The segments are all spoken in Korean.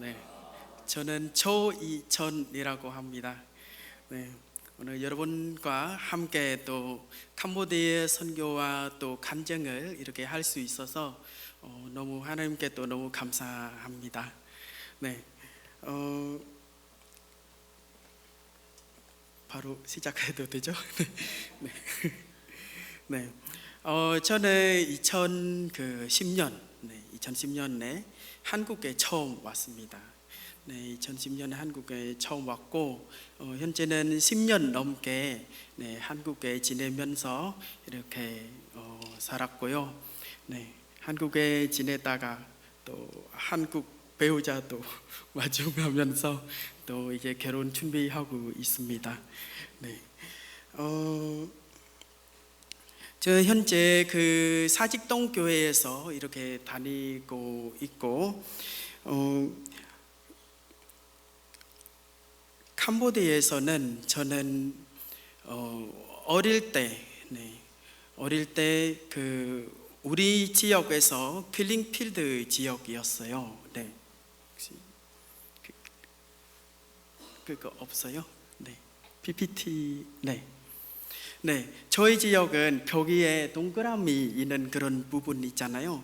네, 저는 조이천이라고 합니다. 네, 오늘 여러분과 함께 또 캄보디아 선교와 또 간증을 이렇게 할 수 있어서 너무 하나님께 또 너무 감사합니다. 네, 바로 시작해도 되죠? 네, 네. 저는 2010년에 한국에 처음 왔습니다. 네, 2010년에 한국에 처음 왔고 현재는 10년 넘게 한국에 지내면서 이렇게 살았고요. 네, 한국에 지내다가 또 한국 배우자도 마주하면서 또 이제 결혼 준비하고 있습니다. 네, 저 현재 그 사직동 교회에서 이렇게 다니고 있고 캄보디아에서는 저는 어릴 때 그 우리 지역에서 킬링필드 지역이었어요. 네, 혹시 그거 없어요? 네, PPT 네, 저희 지역은 거기에 동그라미 있는 그런 부분 있잖아요.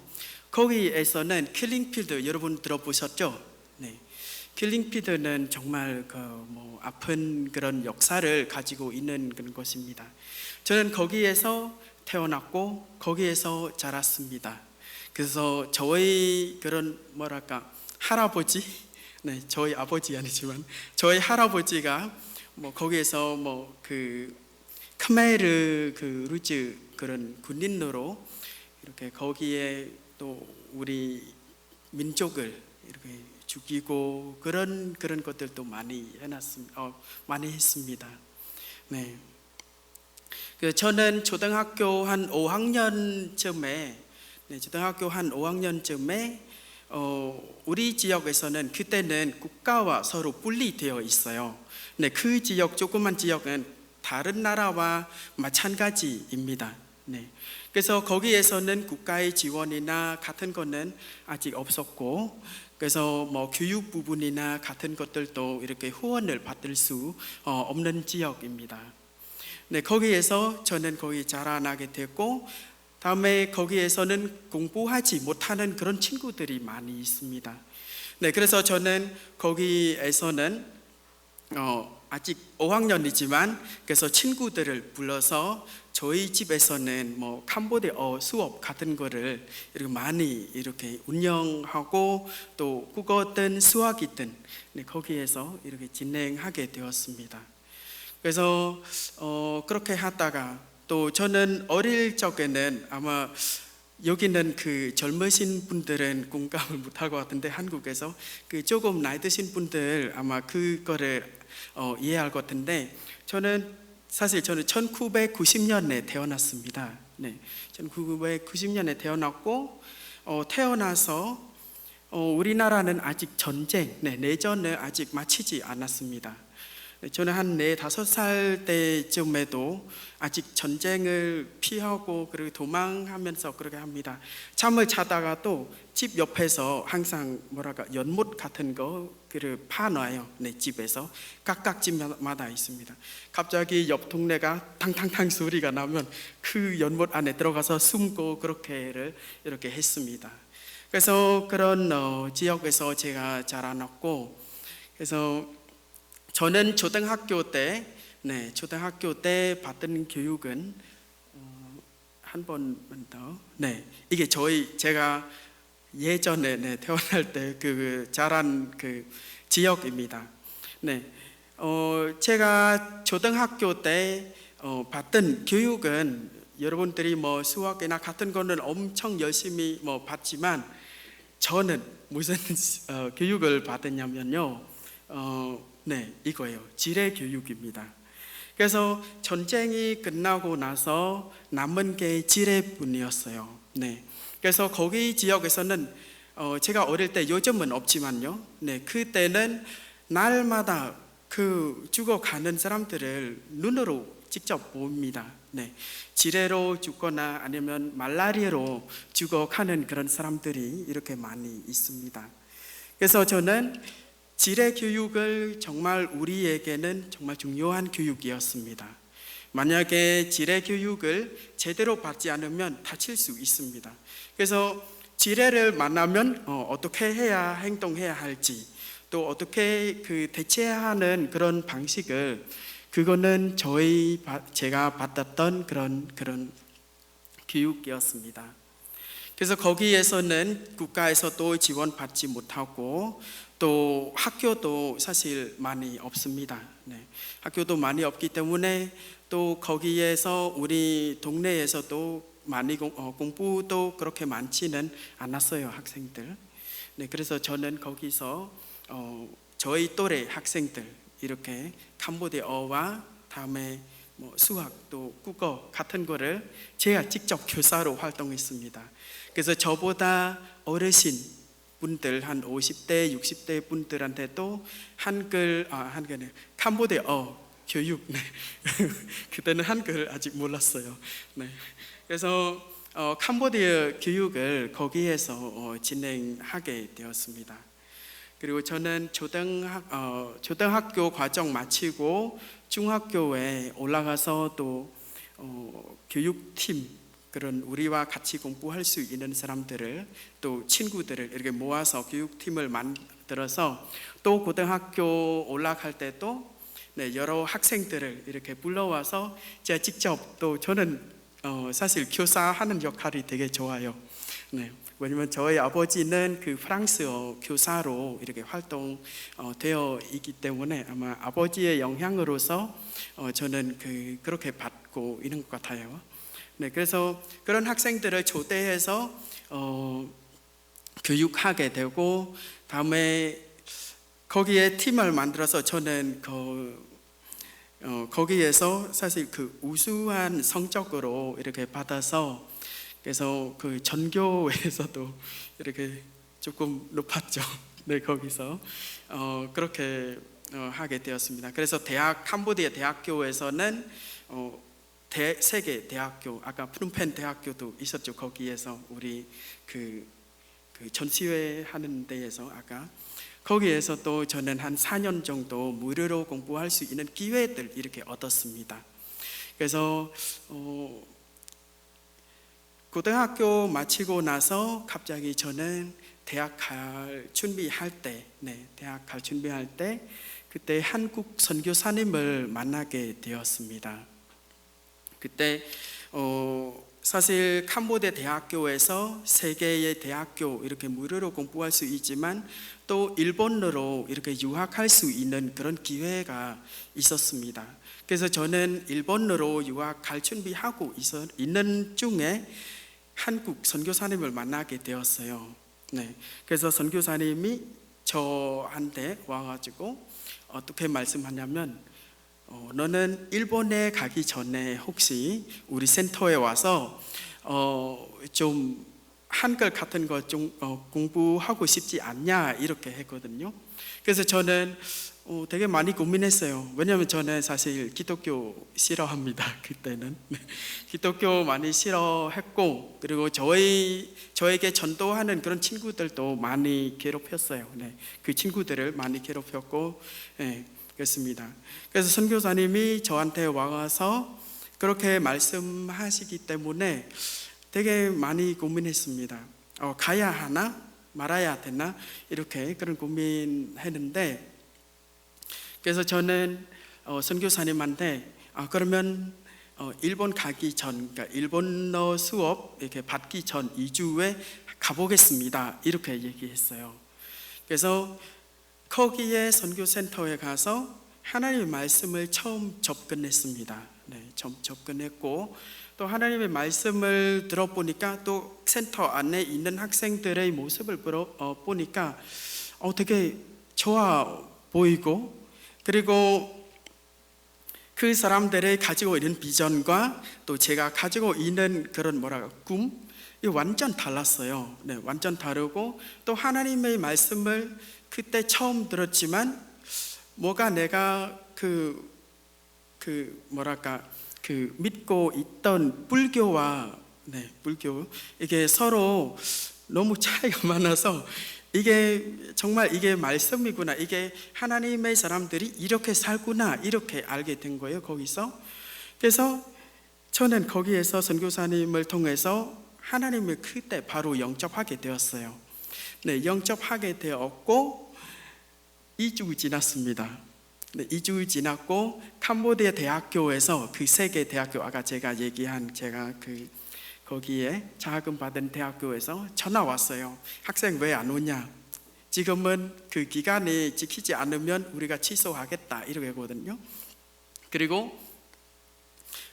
거기에서는 킬링필드 여러분 들어보셨죠? 네, 킬링필드는 정말 아픈 그런 역사를 가지고 있는 그런 곳입니다. 저는 거기에서 태어났고 거기에서 자랐습니다. 그래서 저희 그런 할아버지, 네, 저희 아버지 아니지만 저희 할아버지가 거기에서 khmer 그 루즈 그런 군인으로 이렇게 거기에 또 우리 민족을 이렇게 죽이고 그런 것들도 많이 많이 했습니다. 네. 저는 초등학교 한 5학년쯤에 우리 지역에서는 그때는 국가와 서로 분리되어 있어요. 네, 그 지역 조그만 지역은 다른 나라와 마찬가지입니다. 네. 그래서 거기에서는 국가의 지원이나 같은 거는 아직 없었고, 그래서 교육 부분이나 같은 것들도 이렇게 후원을 받을 수 없는 지역입니다. 네, 거기에서 저는 거기 자라나게 됐고, 다음에 거기에서는 공부하지 못하는 그런 친구들이 많이 있습니다. 네, 그래서 저는 거기에서는 아직 5학년이지만 그래서 친구들을 불러서 저희 집에서는 캄보디아 수업 같은 거를 이렇게 많이 이렇게 운영하고 또 국어든 수학이든 거기에서 이렇게 진행하게 되었습니다. 그래서 그렇게 하다가 또 저는 어릴 적에는 아마 여기는 그 젊으신 분들은 공감을 못할 것 같은데 한국에서 그 조금 나이 드신 분들 아마 그거를 이해할 것 같은데 사실 저는 1990년에 태어났습니다. 네, 1990년에 태어났고 태어나서 우리나라는 아직 내전을 아직 마치지 않았습니다. 저는 한 4-5살 때쯤에도 아직 전쟁을 피하고 그리고 도망하면서 그렇게 합니다. 잠을 자다가 또 집 옆에서 항상 연못 같은 거를 파놔요. 네, 집에서 각각 집마다 있습니다. 갑자기 옆 동네가 탕탕탕 소리가 나면 그 연못 안에 들어가서 숨고 그렇게를 이렇게 했습니다. 그래서 그런 지역에서 제가 자라났고, 그래서 저는 초등학교 때 받은 교육은 한 번만 더. 네, 이게 제가 예전에 태어날 때 그 자란 그 지역입니다. 네, 제가 초등학교 때 받던 교육은 여러분들이 수학이나 같은 거는 엄청 열심히 받지만 저는 무슨 교육을 받았냐면요. 네, 이거예요. 지뢰 교육입니다. 그래서 전쟁이 끝나고 나서 남은 게 지뢰뿐이었어요. 네, 그래서 거기 지역에서는 제가 어릴 때 요즘은 없지만요. 네, 그때는 날마다 그 죽어가는 사람들을 눈으로 직접 봅니다. 네, 지뢰로 죽거나 아니면 말라리아로 죽어가는 그런 사람들이 이렇게 많이 있습니다. 그래서 저는 지뢰 교육을 정말 우리에게는 정말 중요한 교육이었습니다. 만약에 지뢰 교육을 제대로 받지 않으면 다칠 수 있습니다. 그래서 지뢰를 만나면 어떻게 해야 행동해야 할지, 또 어떻게 대처하는 그런 방식을, 그거는 제가 받았던 그런 교육이었습니다. 그래서 거기에서는 국가에서도 지원받지 못하고 또 학교도 사실 많이 없습니다. 학교도 많이 없기 때문에 또 거기에서 우리 동네에서도 많이 공부도 그렇게 많지는 않았어요, 학생들. 그래서 저는 거기서 저희 또래 학생들 이렇게 캄보디아어와 다음에 수학 또 국어 같은 거를 제가 직접 교사로 활동했습니다. 그래서 저보다 어르신 분들 한 50대, 60대 분들한테도 한글은 캄보디아어 교육. 그때는 한글 아직 몰랐어요. 그래서 캄보디아 교육을 거기에서 진행하게 되었습니다. 그리고 저는 초등학교 과정 마치고 중학교에 올라가서 또 교육팀, 그런 우리와 같이 공부할 수 있는 사람들을, 또 친구들을 이렇게 모아서 교육팀을 만들어서 또 고등학교 올라갈 때도 여러 학생들을 이렇게 불러와서 제가 직접, 또 저는 사실 교사하는 역할이 되게 좋아요. 왜냐면 저희 아버지는 프랑스어 교사로 이렇게 활동되어 있기 때문에 아마 아버지의 영향으로서 저는 그렇게 받고 있는 것 같아요. 그래서 그런 학생들을 초대해서 교육하게 되고, 다음에 거기에 팀을 만들어서 저는 거기에서 사실 우수한 성적으로 이렇게 받아서, 그래서 전교에서도 이렇게 조금 높았죠. 거기서 그렇게 하게 되었습니다. 그래서 캄보디아 대학교에서는 세계 대학교, 아까 프놈펜 대학교도 있었죠. 거기에서 우리 전시회 하는 데에서 아까 거기에서 또 저는 한 4년 정도 무료로 공부할 수 있는 기회들 이렇게 얻었습니다. 그래서 고등학교 마치고 나서 갑자기 저는 대학 갈 준비할 때 그때 한국 선교사님을 만나게 되었습니다. 그때 사실 캄보디아 대학교에서 세 개의 대학교 이렇게 무료로 공부할 수 있지만 또 일본으로 이렇게 유학할 수 있는 그런 기회가 있었습니다. 그래서 저는 일본으로 유학 갈 준비하고 있는 중에 한국 선교사님을 만나게 되었어요. 그래서 선교사님이 저한테 와가지고 어떻게 말씀하냐면, 너는 일본에 가기 전에 혹시 우리 센터에 와서 좀 한글 같은 거 좀 공부하고 싶지 않냐 이렇게 했거든요. 그래서 저는 되게 많이 고민했어요. 왜냐하면 저는 사실 기독교 싫어합니다. 그때는 기독교 많이 싫어했고, 그리고 저에게 전도하는 그런 친구들도 많이 괴롭혔어요. 그 친구들을 많이 괴롭혔고, 그렇습니다. 그래서 선교사님이 저한테 와서 그렇게 말씀하시기 때문에 되게 많이 고민했습니다. 가야 하나 말아야 되나 이렇게 그런 고민했는데, 그래서 저는 선교사님한테 그러면 일본 가기 전, 그러니까 일본어 수업 이렇게 받기 전 2주에 가보겠습니다 이렇게 얘기했어요. 그래서 거기에 선교센터에 가서 하나님의 말씀을 처음 접근했습니다. 처음 접근했고, 또 하나님의 말씀을 들어보니까 또 센터 안에 있는 학생들의 모습을 보니까 되게 좋아 보이고, 그리고 그 사람들이 가지고 있는 비전과 또 제가 가지고 있는 그런 꿈이 완전 달랐어요. 완전 다르고, 또 하나님의 말씀을 그때 처음 들었지만 뭐가 내가 믿고 있던 불교와 불교 이게 서로 너무 차이가 많아서 이게 정말 이게 말씀이구나, 이게 하나님의 사람들이 이렇게 살구나, 이렇게 알게 된 거예요, 거기서. 그래서 저는 거기에서 선교사님을 통해서 하나님을 그때 바로 영접하게 되었어요. 네, 영접하게 되었고 2주 지났습니다. 네, 2주 지났고 캄보디아 대학교에서 그 세계 대학교, 아까 제가 얘기한 거기에 자금 받은 대학교에서 전화 왔어요. 학생 왜 안 오냐? 지금은 그 기간이 지키지 않으면 우리가 취소하겠다, 이렇게 하거든요. 그리고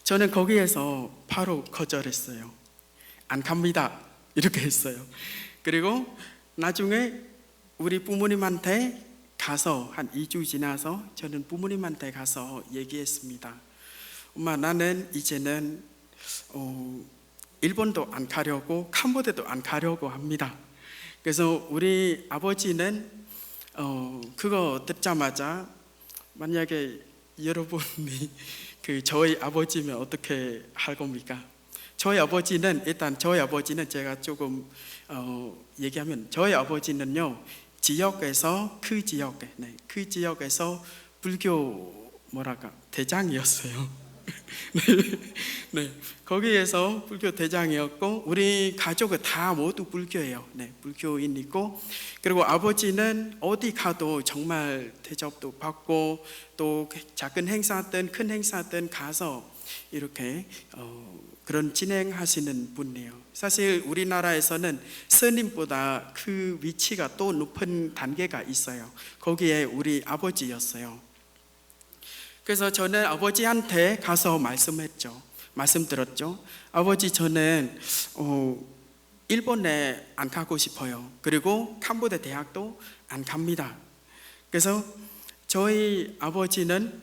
저는 거기에서 바로 거절했어요. 안 갑니다, 이렇게 했어요. 그리고 나중에 우리 부모님한테 가서 한 2주 지나서 저는 부모님한테 가서 얘기했습니다. 엄마, 나는 이제는 일본도 안 가려고 캄보디아도 안 가려고 합니다. 그래서 우리 아버지는 그거 듣자마자, 만약에 여러분이 저희 아버지면 어떻게 할 겁니까? 저희 아버지는 제가 조금 얘기하면, 저희 아버지는요, 그 지역에서 불교 대장이었어요. 네, 거기에서 불교 대장이었고 우리 가족은 다 모두 불교예요. 네, 불교인이고, 그리고 아버지는 어디 가도 정말 대접도 받고 또 작은 행사든 큰 행사든 가서 이렇게 그런 진행하시는 분이에요. 사실 우리나라에서는 스님보다 그 위치가 또 높은 단계가 있어요. 거기에 우리 아버지였어요. 그래서 저는 아버지한테 가서 말씀드렸죠. 아버지, 저는 일본에 안 가고 싶어요. 그리고 캄보디아 대학도 안 갑니다. 그래서 저희 아버지는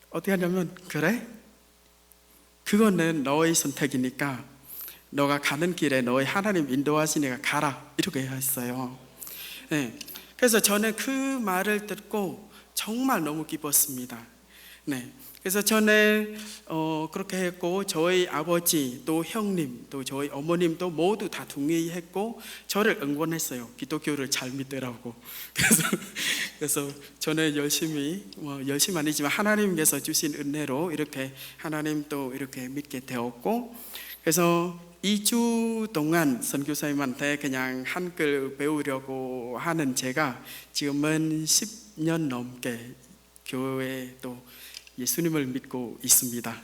어떻게 하냐면, 그래? 그거는 너의 선택이니까 너가 가는 길에 너의 하나님 인도하시니까 가라, 이렇게 했어요. 네. 그래서 저는 그 말을 듣고 정말 너무 기뻤습니다. 네. 그래서 저는 그렇게 했고, 저희 아버지 또 형님 또 저희 어머님도 모두 다 동의했고 저를 응원했어요. 기독교를 잘 믿으라고. 그래서 저는 열심히 아니지만 하나님께서 주신 은혜로 이렇게 하나님 또 이렇게 믿게 되었고, 그래서 2주 동안 선교사님한테 그냥 한글 배우려고 하는 제가 지금은 10년 넘게 교회에 또 예수님을 믿고 있습니다.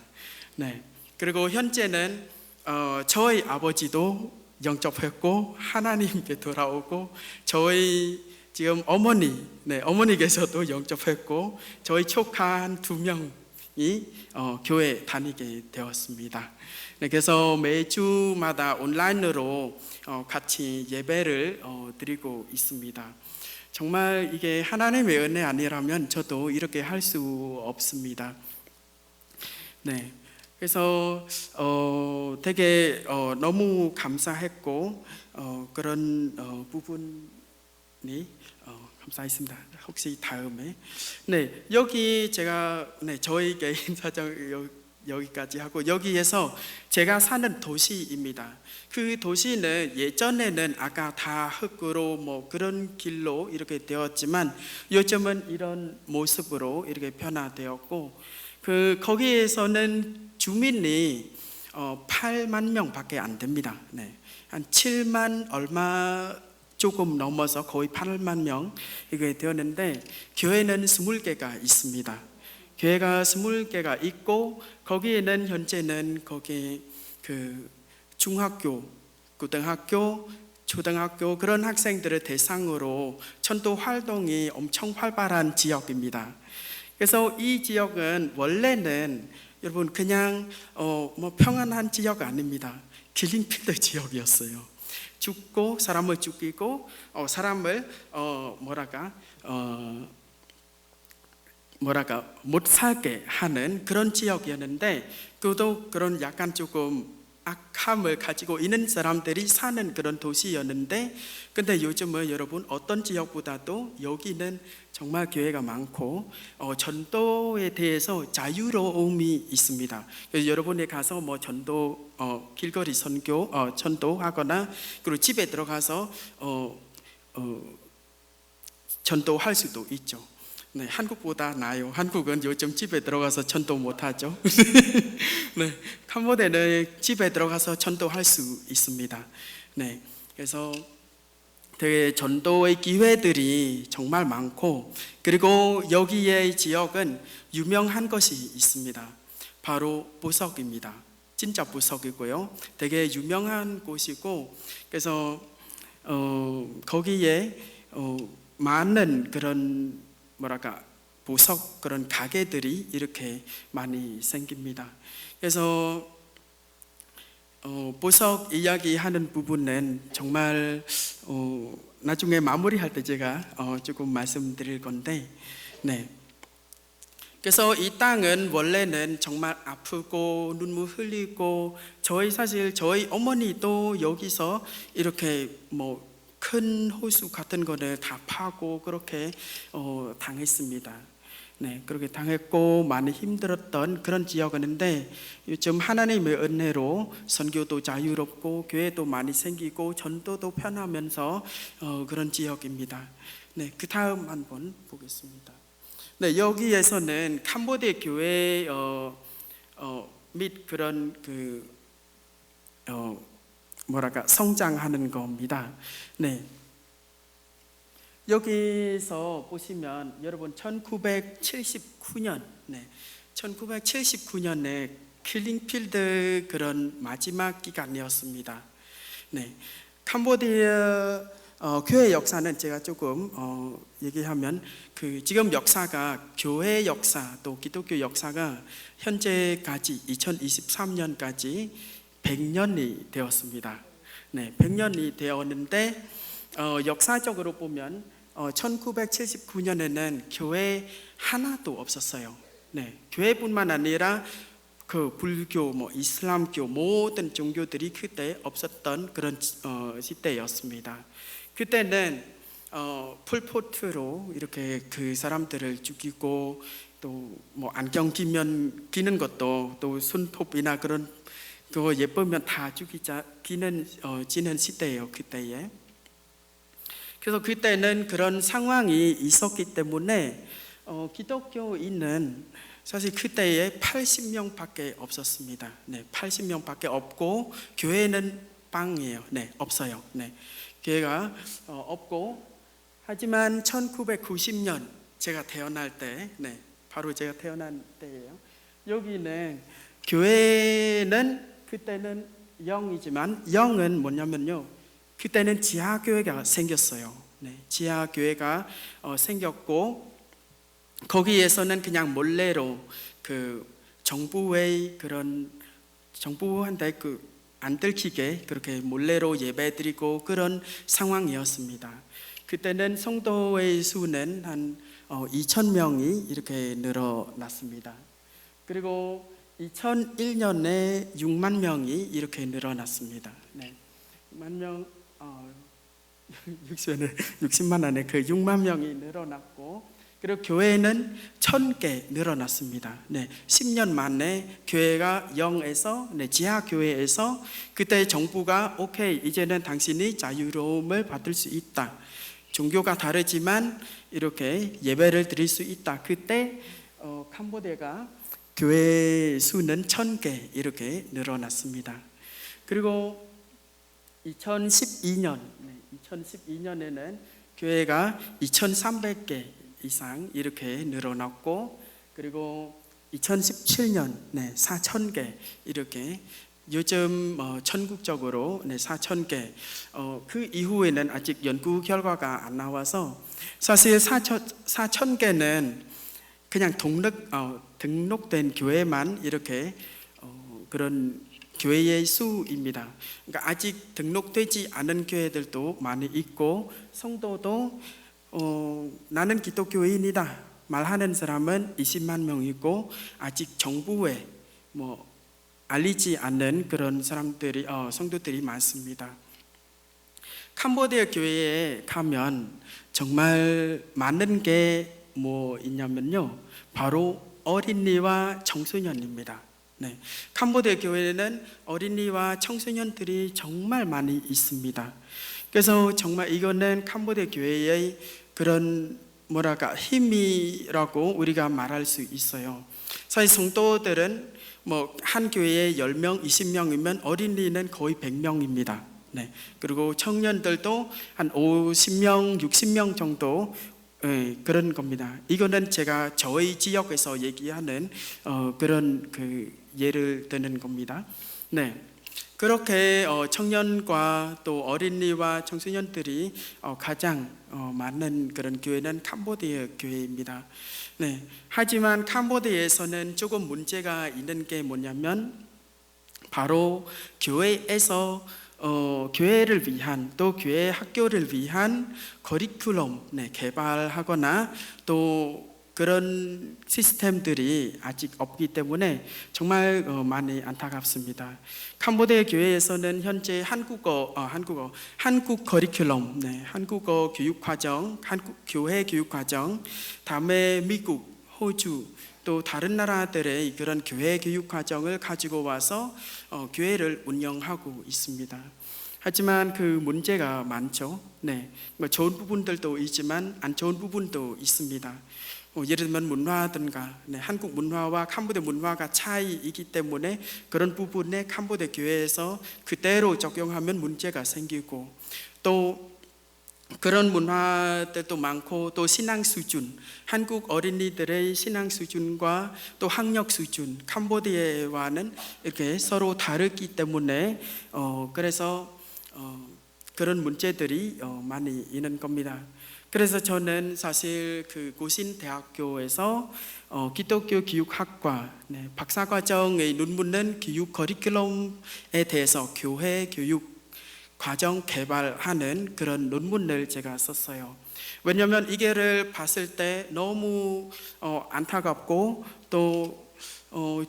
네. 그리고 현재는 저희 아버지도 영접했고 하나님께 돌아오고, 저희 지금 어머니께서도 영접했고, 저희 조카 한 2명이 교회 다니게 되었습니다. 네, 그래서 매주마다 온라인으로 같이 예배를 드리고 있습니다. 정말 이게 하나님의 은혜 아니라면 저도 이렇게 할 수 없습니다. 네, 그래서 되게 너무 감사했고 그런 부분이 감사했습니다. 혹시 다음에 여기 제가 저희 개인 사정 여기까지 하고, 여기에서 제가 사는 도시입니다. 그 도시는 예전에는 아까 다 흙으로 그런 길로 이렇게 되었지만 요즘은 이런 모습으로 이렇게 변화되었고, 거기에서는 주민이 8만 명밖에 안 됩니다. 한 7만 얼마 조금 넘어서 거의 8만 명 이게 되었는데, 교회는 20개가 있습니다. 교회가 20개가 있고, 거기에는 현재는 거기 중학교, 고등학교, 초등학교 그런 학생들을 대상으로 전도 활동이 엄청 활발한 지역입니다. 그래서 이 지역은 원래는 여러분 그냥 평안한 지역 아닙니다. 킬링필드 지역이었어요. 사람을 죽이고 사람을 못 살게 하는 그런 지역이었는데, 그것도 그런 약간 조금 악함을 가지고 있는 사람들이 사는 그런 도시였는데, 근데 요즘은 여러분 어떤 지역보다도 여기는 정말 교회가 많고 전도에 대해서 자유로움이 있습니다. 그래서 여러분이 가서 전도 길거리 선교 전도하거나, 그리고 집에 들어가서 전도할 수도 있죠. 네, 한국보다 나아요. 한국은 요즘 집에 들어가서 전도 못하죠. 네, 캄보디아는 집에 들어가서 전도할 수 있습니다. 네, 그래서 되게 전도의 기회들이 정말 많고, 그리고 여기의 지역은 유명한 것이 있습니다. 바로 부석입니다. 진짜 부석이고요. 되게 유명한 곳이고, 그래서 거기에 많은 그런 부석 그런 가게들이 이렇게 많이 생깁니다. 그래서 부석 이야기하는 부분은 정말 나중에 마무리할 때 제가 조금 말씀드릴 건데, 네. 그래서 이 땅은 원래는 정말 아프고 눈물 흘리고, 사실 저희 어머니도 여기서 이렇게 큰 호수 같은 거를 다 파고 그렇게 당했습니다. 네, 그렇게 당했고 많이 힘들었던 그런 지역이었는데, 요즘 하나님의 은혜로 선교도 자유롭고 교회도 많이 생기고 전도도 편하면서 그런 지역입니다. 네, 그 다음 한번 보겠습니다. 네, 여기에서는 캄보디아 교회 및 그런 성장하는 겁니다. 네. 여기서 보시면 여러분 1979년, 1979년에 킬링필드 그런 마지막 기간이었습니다. 네. 캄보디아 교회 역사는 제가 조금 얘기하면 지금 역사가 교회 역사 또 기독교 역사가 현재까지 2023년까지 100년이 되었습니다. 네, 100년이 되었는데 역사적으로 보면 1979년에는 교회 하나도 없었어요. 네, 교회뿐만 아니라 불교, 이슬람교 모든 종교들이 그때 없었던 그런 시대였습니다. 그때는 폴포트로 이렇게 그 사람들을 죽이고, 또 안경 끼는 것도 또 손톱이나 그런 그거 예쁘면 다 지는 시대예요, 그때에. 그래서 그때는 그런 상황이 있었기 때문에 기독교인은 사실 그때에 80명밖에 없었습니다. 네, 80명밖에 없고 교회는 빵이에요. 네, 없어요. 네, 교회가 없고, 하지만 1990년 제가 태어날 때, 네, 바로 제가 태어난 때예요. 여기는 교회는 그때는 0이지만 0은 뭐냐면요, 그때는 지하교회가 생겼어요. 네, 지하교회가 생겼고, 거기에서는 그냥 몰래로 정부의 정부한테 안 들키게 그렇게 몰래로 예배드리고 그런 상황이었습니다. 그때는 성도의 수는 한 2,000명이 이렇게 늘어났습니다. 그리고 2001년에 6만 명이 이렇게 늘어났습니다. 네, 6만 명, 60만 안에 6만 명이 늘어났고, 그리고 교회는 1,000개 늘어났습니다. 네, 10년 만에 교회가 0에서 지하 교회에서 그때 정부가 오케이, 이제는 당신이 자유로움을 받을 수 있다. 종교가 다르지만 이렇게 예배를 드릴 수 있다. 그때 캄보디아가 교회 수는 1,000개 이렇게 늘어났습니다. 그리고 2012년에는 교회가 2,300개 이상 이렇게 늘어났고, 그리고 2017년 4,000개 이렇게, 요즘 전국적으로 4,000개. 그 이후에는 아직 연구 결과가 안 나와서 사실 4,000개는 그냥 등록된 교회만 이렇게 그런 교회의 수입니다. 그러니까 아직 등록되지 않은 교회들도 많이 있고, 성도도 나는 기독교인이다 말하는 사람은 20만 명이고, 아직 정부에 알리지 않는 그런 사람들이 성도들이 많습니다. 캄보디아 교회에 가면 정말 많은 게 있냐면요, 바로 어린이와 청소년입니다. 네, 캄보디아 교회에는 어린이와 청소년들이 정말 많이 있습니다. 그래서 정말 이거는 캄보디아 교회의 그런 뭐랄까 힘이라고 우리가 말할 수 있어요. 사실 성도들은 뭐 한 교회에 10명, 20명이면 어린이는 거의 100명입니다. 네. 그리고 청년들도 한 50명, 60명 정도 그런 겁니다. 이거는 제가 저희 지역에서 얘기하는 그런 그 예를 드는 겁니다. 네. 그렇게 청년과 또 어린이와 청소년들이 가장 많은 그런 교회는 캄보디아 교회입니다. 네. 하지만 캄보디아에서는 조금 문제가 있는 게 뭐냐면 바로 교회에서 교회를 위한 또 교회 학교를 위한 커리큘럼 개발하거나 또 그런 시스템들이 아직 없기 때문에 정말 많이 안타깝습니다. 캄보디아 교회에서는 현재 한국 커리큘럼, 한국어 교육 과정, 한국 교회 교육 과정, 다음에 미국, 호주 또 다른 나라들의 그런 교회 교육 과정을 가지고 와서 교회를 운영하고 있습니다. 하지만 그 문제가 많죠. 네, 뭐 좋은 부분들도 있지만 안 좋은 부분도 있습니다. 예를 들면 문화든가 한국 문화와 캄보디아 문화가 차이이기 때문에 그런 부분에 캄보디아 교회에서 그대로 적용하면 문제가 생기고 또 그런 문화들도 많고 또 신앙 수준, 한국 어린이들의 신앙 수준과 또 학력 수준, 캄보디아와는 이렇게 서로 다르기 때문에 그래서 그런 문제들이 많이 있는 겁니다. 그래서 저는 사실 그 고신대학교에서 기독교 교육학과 박사과정의 논문은 교육 커리큘럼에 대해서 교회 교육 과정 개발하는 그런 논문을 제가 썼어요. 왜냐하면 이게를 봤을 때 너무 안타깝고 또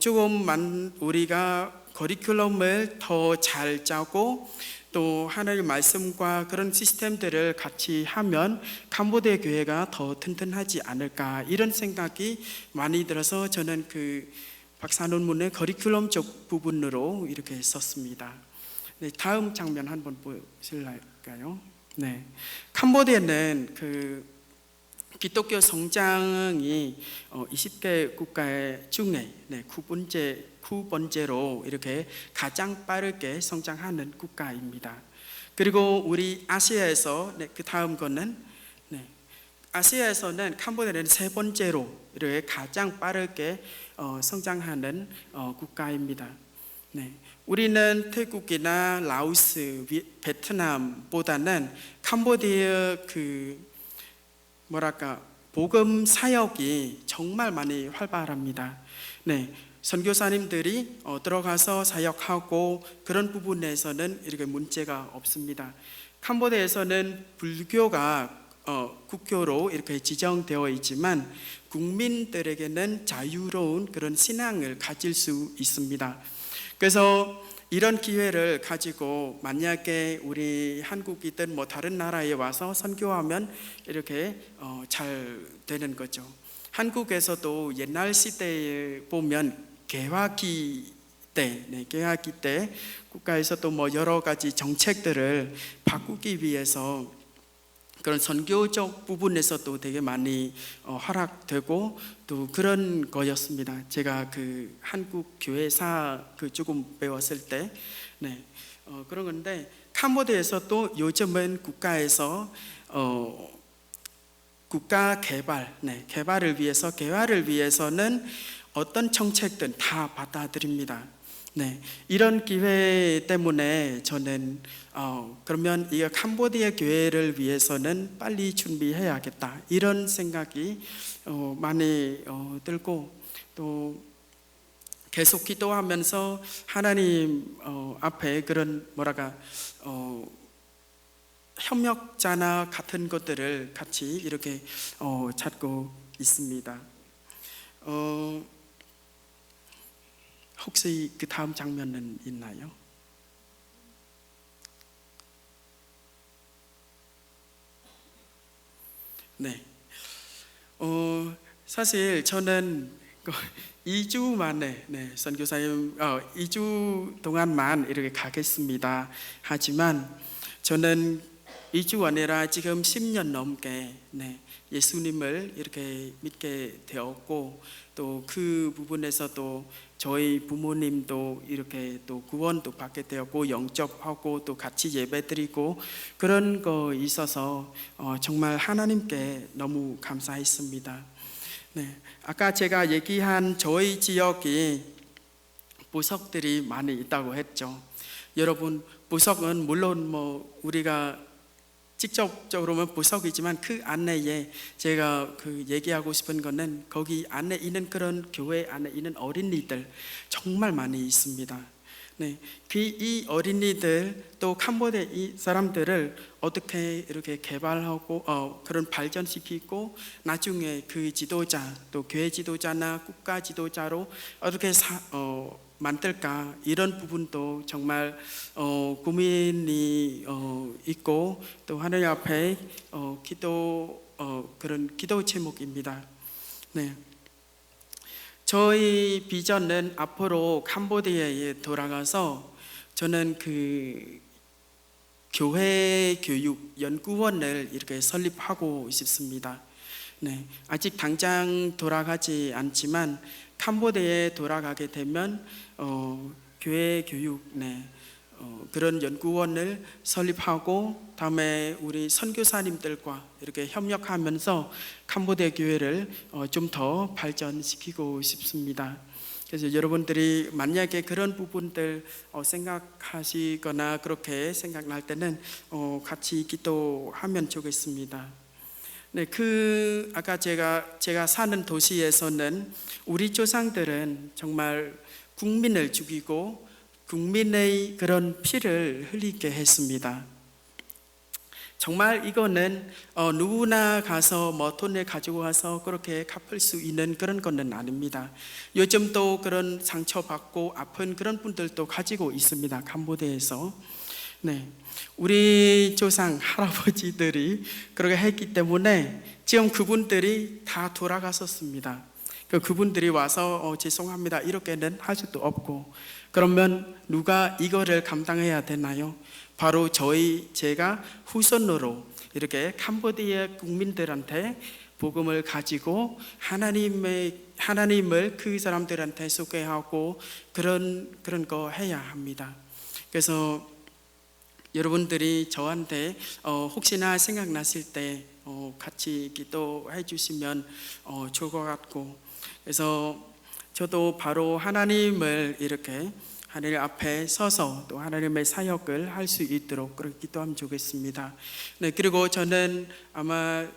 조금만 우리가 커리큘럼을 더 잘 짜고 또 하나님의 말씀과 그런 시스템들을 같이 하면 캄보디아 교회가 더 튼튼하지 않을까 이런 생각이 많이 들어서 저는 그 박사 논문의 커리큘럼적 부분으로 이렇게 썼습니다. 네, 다음 장면 한번 보실까요? 네, 캄보디아는 그 기독교 성장이 20개 국가 중에 9번째로 이렇게 가장 빠르게 성장하는 국가입니다. 그리고 우리 아시아에서 그 다음 거는 아시아에서는 캄보디아는 3번째로 이렇게 가장 빠르게 성장하는 국가입니다. 우리는 태국이나 라오스, 베트남보다는 캄보디아 복음 사역이 정말 많이 활발합니다. 선교사님들이 들어가서 사역하고 그런 부분에서는 이렇게 문제가 없습니다. 캄보디아에서는 불교가 국교로 이렇게 지정되어 있지만 국민들에게는 자유로운 그런 신앙을 가질 수 있습니다. 그래서 이런 기회를 가지고 만약에 우리 한국이든 뭐 다른 나라에 와서 선교하면 이렇게 잘 되는 거죠. 한국에서도 옛날 시대에 보면 개화기 때 국가에서 또 뭐 여러 가지 정책들을 바꾸기 위해서 그런 선교적 부분에서도 되게 많이 허락되고 또 그런 거였습니다. 제가 그 한국 교회사 조금 배웠을 때 그런 건데 캄보디아에서 또 요즘은 국가에서 국가 개발을 위해서는 어떤 정책든 다 받아들입니다. 이런 기회 때문에 저는 그러면 이 캄보디아 교회를 위해서는 빨리 준비해야겠다 이런 생각이 많이 들고 또 계속 기도하면서 하나님 앞에 그런 협력자나 같은 것들을 같이 이렇게 찾고 있습니다. 혹시 그 다음 장면은 있나요? 네. 사실 저는 2주 만에 선교사님 2주 동안만 이렇게 가겠습니다. 하지만 저는 2주 아니라 지금 10년 넘게 예수님을 이렇게 믿게 되었고, 또 그 부분에서도 저희 부모님도 이렇게 또 구원도 받게 되었고, 영접하고 또 같이 예배드리고 그런 거 있어서 정말 하나님께 너무 감사했습니다. 아까 제가 얘기한 저희 지역이 부석들이 많이 있다고 했죠. 여러분, 부석은 물론 우리가 직접적으로는 부석이지만 그 안내에 제가 얘기하고 싶은 거는 거기 안에 있는 그런 교회 안에 있는 어린이들 정말 많이 있습니다. 이 어린이들 또 캄보디아 이 사람들을 어떻게 이렇게 개발하고 그런 발전시키고 나중에 그 지도자 또 교회 지도자나 국가 지도자로 어떻게 만들까, 이런 부분도 정말 고민이 있고 또 하나님 앞에 그런 기도 제목입니다. 저희 비전은 앞으로 캄보디아에 돌아가서 저는 그 교회 교육 연구원을 이렇게 설립하고 싶습니다. 아직 당장 돌아가지 않지만 캄보디아에 돌아가게 되면 교회 교육 그런 연구원을 설립하고 다음에 우리 선교사님들과 이렇게 협력하면서 캄보디아 교회를 좀 더 발전시키고 싶습니다. 그래서 여러분들이 만약에 그런 부분들 생각하시거나 그렇게 생각날 때는 같이 기도하면 좋겠습니다. 아까 제가 사는 도시에서는 우리 조상들은 정말 국민을 죽이고 국민의 그런 피를 흘리게 했습니다. 정말 이거는 누구나 가서 돈을 가지고 와서 그렇게 갚을 수 있는 그런 거는 아닙니다. 요즘도 그런 상처받고 아픈 그런 분들도 가지고 있습니다. 캄보디아에서. 우리 조상 할아버지들이 그렇게 했기 때문에 지금 그분들이 다 돌아가셨습니다. 그분들이 와서 죄송합니다 이렇게는 할 수도 없고, 그러면 누가 이거를 감당해야 되나요? 바로 제가 후손으로 이렇게 캄보디아 국민들한테 복음을 가지고 하나님을 그 사람들한테 소개하고 그런 거 해야 합니다. 그래서 여러분들이 저한테 혹시나 생각나실 때 같이 기도해 주시면 좋을 것 같고, 그래서 저도 바로 하나님을 이렇게 하나님 앞에 서서 또 하나님의 사역을 할 수 있도록 그렇게 기도하면 좋겠습니다. 그리고 저는 아마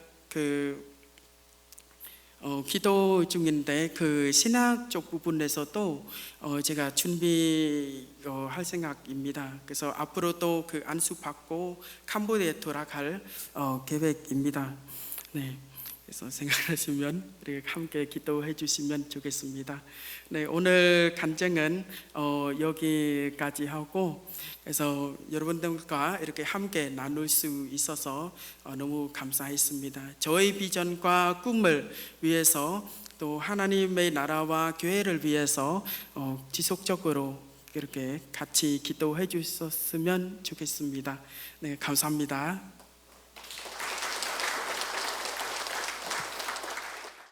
기도 중인데 그 신학 쪽 부분에서도 제가 준비할 생각입니다. 그래서 앞으로 또 그 안수 받고 캄보디아에 돌아갈 계획입니다. 그래서 생각하시면 이렇게 함께 기도해 주시면 좋겠습니다. 오늘 간증은 여기까지 하고, 그래서 여러분들과 이렇게 함께 나눌 수 있어서 너무 감사했습니다. 저희 비전과 꿈을 위해서 또 하나님의 나라와 교회를 위해서 지속적으로 이렇게 같이 기도해 주셨으면 좋겠습니다. 감사합니다.